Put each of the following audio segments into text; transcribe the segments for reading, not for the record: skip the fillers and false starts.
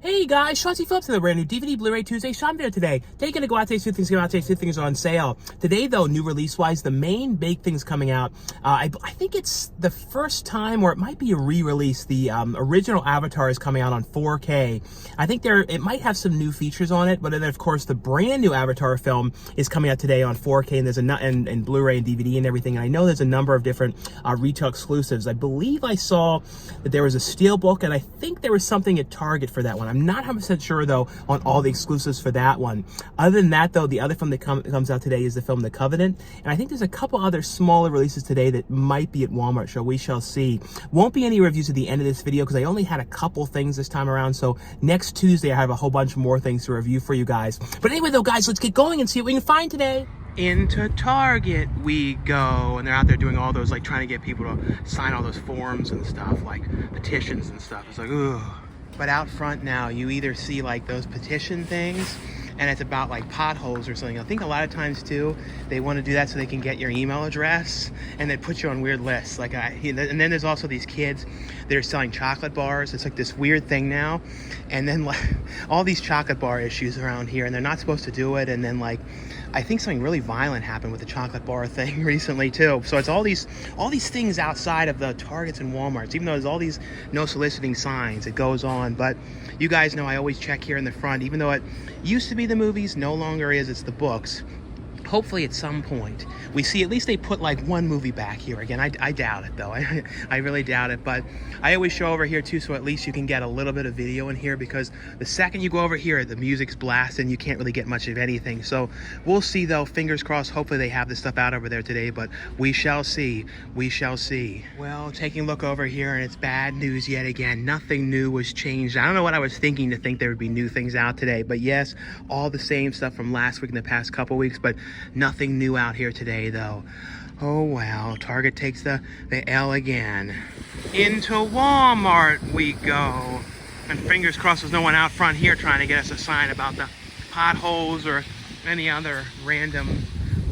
Hey guys, Sean C. Phillips in the brand new DVD Blu-ray Tuesday Sean video today. Today gonna go out today, see things come out today, see things are on sale. Today though, new release-wise, the main big things coming out. I think it's the first time, or it might be a re-release. The original Avatar is coming out on 4K. I think it might have some new features on it, but then of course the brand new Avatar film is coming out today on 4K, and there's and Blu-ray and DVD and everything. And I know there's a number of different retail exclusives. I believe I saw that there was a Steelbook, and I think there was something at Target for that one. I'm not 100% sure though on all the exclusives for that one. Other than that though, the other film that comes out today is the film The Covenant, and I think there's a couple other smaller releases today that might be at Walmart, so we shall see. Won't be any reviews at the end of this video because I only had a couple things this time around, so next Tuesday I have a whole bunch more things to review for you guys. But anyway though guys, let's get going and see what we can find today. Into Target we go, and they're out there doing all those, like trying to get people to sign all those forms and stuff, like petitions and stuff. It's like, ugh. But out front now, you either see like those petition things, and it's about like potholes or something. I think a lot of times too, they want to do that so they can get your email address, and they put you on weird lists. Like, and then there's also these kids that are selling chocolate bars. It's like this weird thing now. And then like all these chocolate bar issues around here, and they're not supposed to do it. And then like, I think something really violent happened with the chocolate bar thing recently too. So it's all these things outside of the Targets and Walmarts, even though there's all these no soliciting signs. It goes on, but you guys know I always check here in the front, even though it used to be the movies, no longer is. It's the books. Hopefully at some point we see, at least they put like one movie back here again. I doubt it though. I really doubt it, but I always show over here too, so at least you can get a little bit of video in here, because the second you go over here the music's blasting, you can't really get much of anything. So we'll see though, fingers crossed. Hopefully they have this stuff out over there today, but we shall see. Well, taking a look over here, and it's bad news yet again. Nothing new was changed. I don't know what I was thinking to think there would be new things out today, but yes, all the same stuff from last week and the past couple weeks, but nothing new out here today though. Oh well, Target takes the L again. Into Walmart we go, and fingers crossed there's no one out front here trying to get us a sign about the potholes or any other random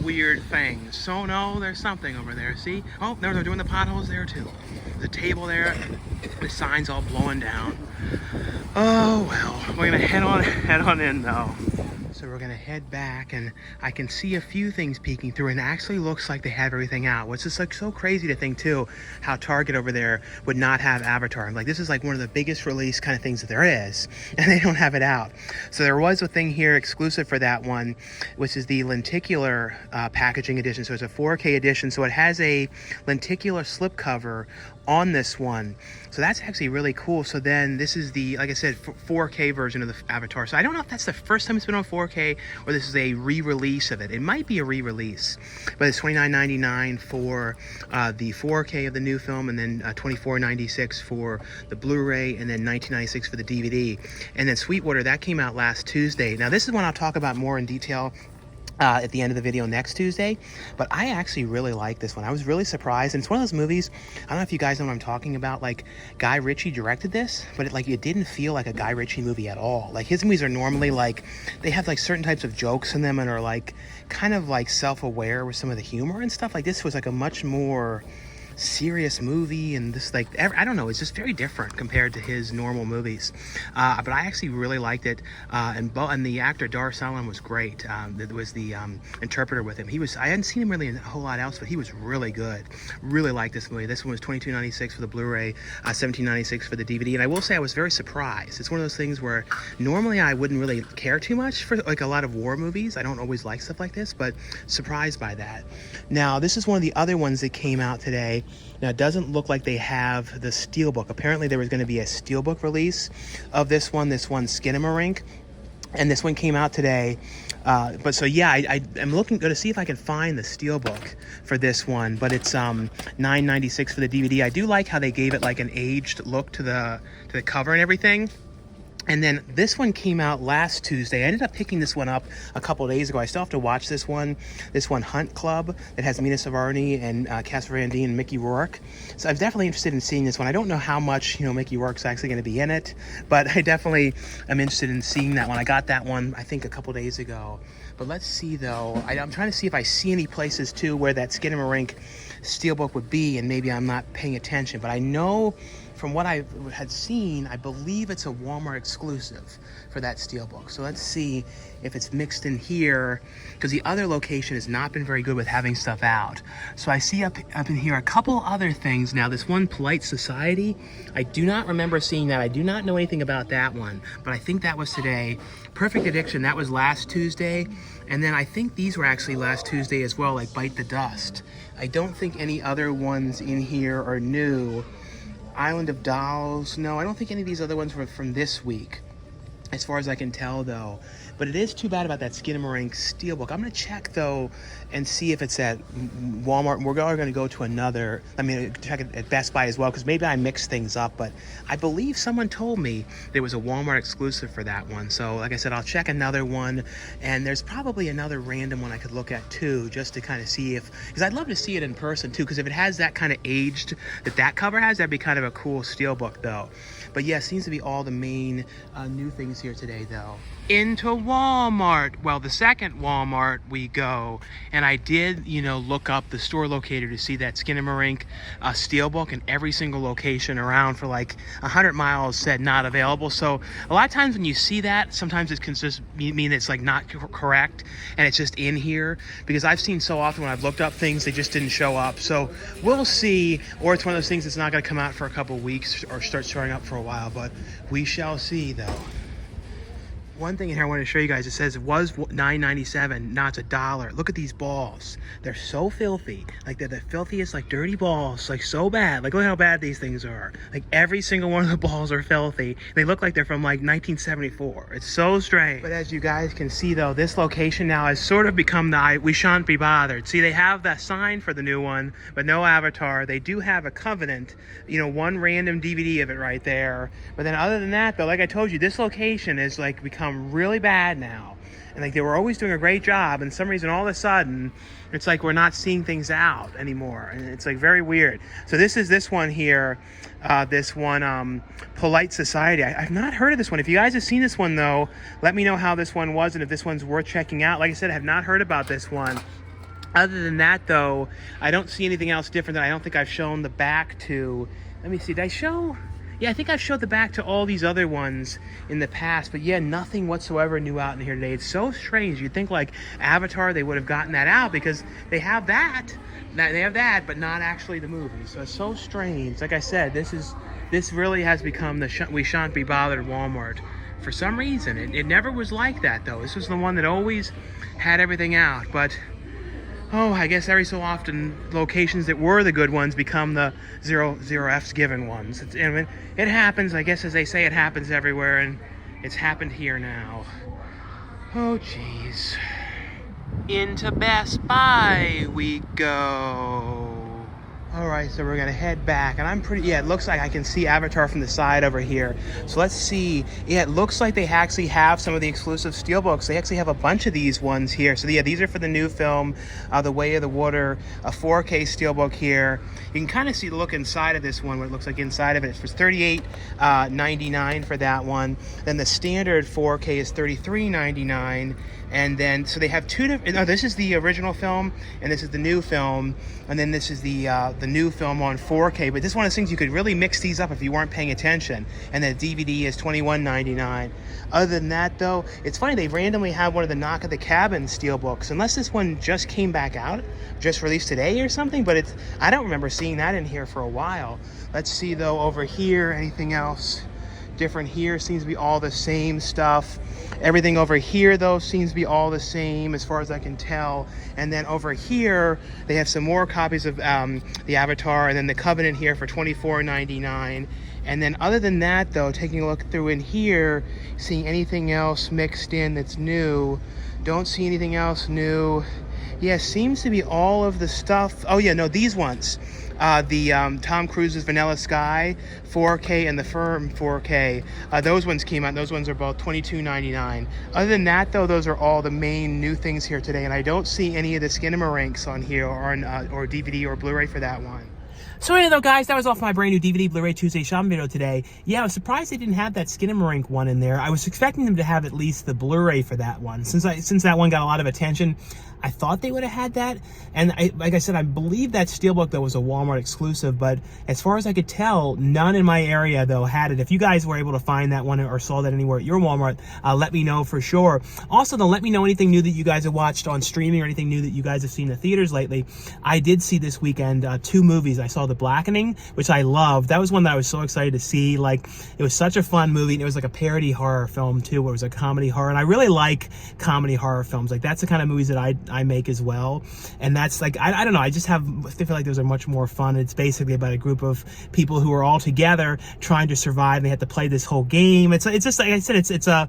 weird things. So no, there's something over there. See? Oh, they're doing the potholes there too. There's a table there, the sign's all blowing down. Oh well, we're gonna head on in though. So we're gonna head back, and I can see a few things peeking through, and it actually looks like they have everything out, which is like so crazy to think too, how Target over there would not have Avatar. Like, this is like one of the biggest release kind of things that there is, and they don't have it out. So there was a thing here exclusive for that one, which is the Lenticular packaging edition. So it's a 4K edition, so it has a Lenticular slipcover on this one, so that's actually really cool. So then this is the, like I said, 4K version of the Avatar. So I don't know if that's the first time it's been on 4K or this is a re-release of it. It might be a re-release, but it's $29.99 for the 4K of the new film, and then $24.96 for the Blu-ray, and then $19.96 for the DVD. And then Sweetwater, that came out last Tuesday. Now this is one I'll talk about more in detail at the end of the video next Tuesday, but I actually really like this one. I was really surprised, and it's one of those movies, I don't know if you guys know what I'm talking about, like Guy Ritchie directed this, but it didn't feel like a Guy Ritchie movie at all. Like, his movies are normally like, they have like certain types of jokes in them and are like kind of like self-aware with some of the humor and stuff. Like, this was like a much more serious movie, and this, like, I don't know, it's just very different compared to his normal movies, but I actually really liked it, and the actor Dar Salam was great. That was the interpreter with him. I hadn't seen him really in a whole lot else, but he was really good. Really liked this movie. This one was $22.96 for the Blu-ray, $17.96 for the DVD, and I will say I was very surprised. It's one of those things where normally I wouldn't really care too much for like a lot of war movies. I don't always like stuff like this, but surprised by that. Now this is one of the other ones that came out today. Now, it doesn't look like they have the Steelbook. Apparently, there was going to be a Steelbook release of this one Skinamarink, and this one came out today. But so yeah, I'm going to see if I can find the Steelbook for this one, but it's $9.96 for the DVD. I do like how they gave it like an aged look to the cover and everything. And then this one came out last Tuesday. I ended up picking this one up a couple days ago. I still have to watch this one. Hunt Club, that has Mina Savarni and Casper Van Dien and Mickey Rourke. So I'm definitely interested in seeing this one. I don't know how much, Mickey Rourke's actually going to be in it, but I definitely am interested in seeing that one. I got that one, I think, a couple days ago. But let's see, though. I'm trying to see if I see any places, too, where that Skinamarink Steelbook would be, and maybe I'm not paying attention. But I know from what I had seen, I believe it's a Walmart exclusive for that Steelbook. So let's see if it's mixed in here, because the other location has not been very good with having stuff out. So I see up in here a couple other things. Now this one, Polite Society, I do not remember seeing that. I do not know anything about that one, but I think that was today. Perfect Addiction, that was last Tuesday. And then I think these were actually last Tuesday as well, like Bite the Dust. I don't think any other ones in here are new. Island of Dolls, no, I don't think any of these other ones were from this week, as far as I can tell though. But it is too bad about that Skinamarink Steelbook. I'm gonna check though and see if it's at Walmart. We're going to go to another, check it at Best Buy as well, because maybe I mixed things up, but I believe someone told me there was a Walmart exclusive for that one. So like I said, I'll check another one, and there's probably another random one I could look at too, just to kind of see if, because I'd love to see it in person too, because if it has that kind of aged, that cover has, that'd be kind of a cool Steelbook though. But yeah, seems to be all the main new things here today though. Into Walmart. Well, the second Walmart we go, and I did, look up the store locator to see that Skinamarink Steelbook, and every single location around for like 100 miles said not available. So a lot of times when you see that, sometimes it can just mean it's like not correct, and it's just in here, because I've seen so often when I've looked up things, they just didn't show up. So we'll see, or it's one of those things that's not going to come out for a couple of weeks or start showing up for a while, but we shall see though. One thing in here I want to show you guys, it says it was $9.97, now it's $1. Look at these balls. They're so filthy. Like, they're the filthiest, like, dirty balls. Like, so bad. Like, look how bad these things are. Like, every single one of the balls are filthy. They look like they're from, like, 1974. It's so strange. But as you guys can see, though, this location now has sort of become the we shan't be bothered. See, they have that sign for the new one, but no avatar. They do have a Covenant, one random DVD of it right there. But then other than that, though, like I told you, this location is, like, become really bad now, and like they were always doing a great job, and for some reason all of a sudden it's like we're not seeing things out anymore, and it's like very weird. So this is this one here, Polite Society. I've not heard of this one. If you guys have seen this one though, let me know how this one was and if this one's worth checking out. Like I said, I have not heard about this one. Other than that though, I don't see anything else different that I don't think I've shown the back to. Let me see, did I show? Yeah, I think I've showed the back to all these other ones in the past, but yeah, nothing whatsoever new out in here today. It's so strange. You'd think like Avatar, they would have gotten that out, because they have that, but not actually the movie. So it's so strange. Like I said, this really has become the we shan't be bothered Walmart. For some reason, it never was like that though. This was the one that always had everything out, but I guess every so often locations that were the good ones become the zero F's given ones. It happens, I guess, as they say, it happens everywhere, and it's happened here now. Oh, jeez. Into Best Buy we go. All right, so we're gonna head back, and it looks like I can see Avatar from the side over here. So let's see. Yeah, it looks like they actually have some of the exclusive Steelbooks. They actually have a bunch of these ones here. So yeah, these are for the new film, The Way of the Water, a 4K Steelbook here. You can kind of see the look inside of this one, what it looks like inside of it. It's $38.99 for that one. Then the standard 4K is $33.99. And then, so they have two different, no, this is the original film, and this is the new film, and then this is the new film on 4K. But this is one of those things you could really mix these up if you weren't paying attention. And the DVD is $21.99. Other than that, though, it's funny, they randomly have one of the Knock at the Cabin Steelbooks, unless this one just came back out, just released today or something, but I don't remember seeing that in here for a while. Let's see, though, over here, anything else different here? Seems to be all the same stuff. Everything over here though seems to be all the same as far as I can tell. And then over here they have some more copies of the Avatar, and then the Covenant here for $24.99. And then other than that though, taking a look through in here, seeing anything else mixed in that's new, don't see anything else new. Yeah, seems to be all of the stuff. Oh yeah, no, these ones. The Tom Cruise's Vanilla Sky 4K and the Firm 4K. Those ones came out. Those ones are both $22.99. Other than that, though, those are all the main new things here today. And I don't see any of the Skinamarink on here or DVD or Blu-ray for that one. So anyway though, guys, that was all for my brand new DVD Blu-ray Tuesday shopping video today. Yeah, I was surprised they didn't have that Skinamarink one in there. I was expecting them to have at least the Blu-ray for that one. Since that one got a lot of attention, I thought they would have had that. And like I said, I believe that Steelbook though was a Walmart exclusive, but as far as I could tell, none in my area though had it. If you guys were able to find that one or saw that anywhere at your Walmart, let me know for sure. Also though, let me know anything new that you guys have watched on streaming or anything new that you guys have seen in the theaters lately. I did see this weekend 2 movies. I saw The Blackening, which I loved. That was one that I was so excited to see. Like, it was such a fun movie, and it was like a parody horror film too, where it was a comedy horror, and I really like comedy horror films. Like, that's the kind of movies that I make as well. And that's like, I don't know, I feel like those are much more fun. It's basically about a group of people who are all together trying to survive, and they have to play this whole game. It's just like I said, it's a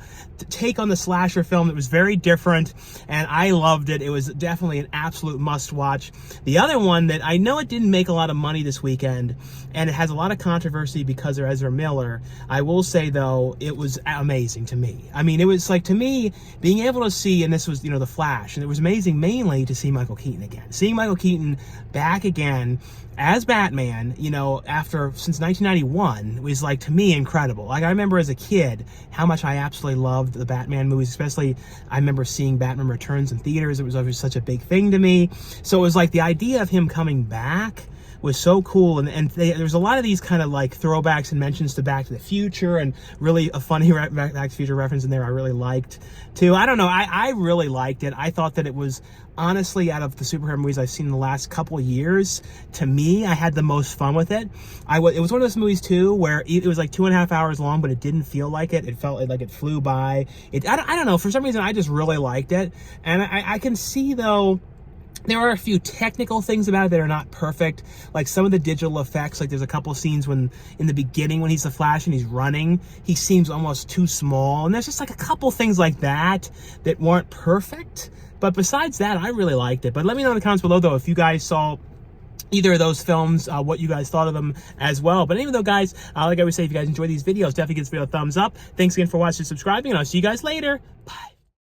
take on the slasher film that was very different, and I loved it. It was definitely an absolute must-watch. The other one that I know it didn't make a lot of money this weekend, and it has a lot of controversy because of Ezra Miller. I will say though, it was amazing to me. I mean, it was like, to me, being able to see, and this was, The Flash, and it was amazing mainly to see Michael Keaton again. Seeing Michael Keaton back again as Batman, since 1991 was, like, to me, incredible. Like, I remember as a kid how much I absolutely loved the Batman movies, especially I remember seeing Batman Returns in theaters. It was always such a big thing to me. So it was like the idea of him coming back was so cool, and there's a lot of these kind of like throwbacks and mentions to Back to the Future, and really a funny Back to the Future reference in there I really liked too. I don't know, I really liked it. I thought that it was, honestly, out of the superhero movies I've seen in the last couple of years, to me, I had the most fun with it. It was one of those movies too where it was like 2.5 hours long, but it didn't feel like it. It felt like it flew by. I don't know, for some reason I just really liked it. And I can see though, there are a few technical things about it that are not perfect, like some of the digital effects. Like, there's a couple scenes when, in the beginning, when he's the Flash and he's running, he seems almost too small. And there's just like a couple things like that that weren't perfect. But besides that, I really liked it. But let me know in the comments below, though, if you guys saw either of those films, what you guys thought of them as well. But anyway, though, guys, like I always say, if you guys enjoy these videos, definitely give this video a thumbs up. Thanks again for watching and subscribing, and I'll see you guys later. Bye.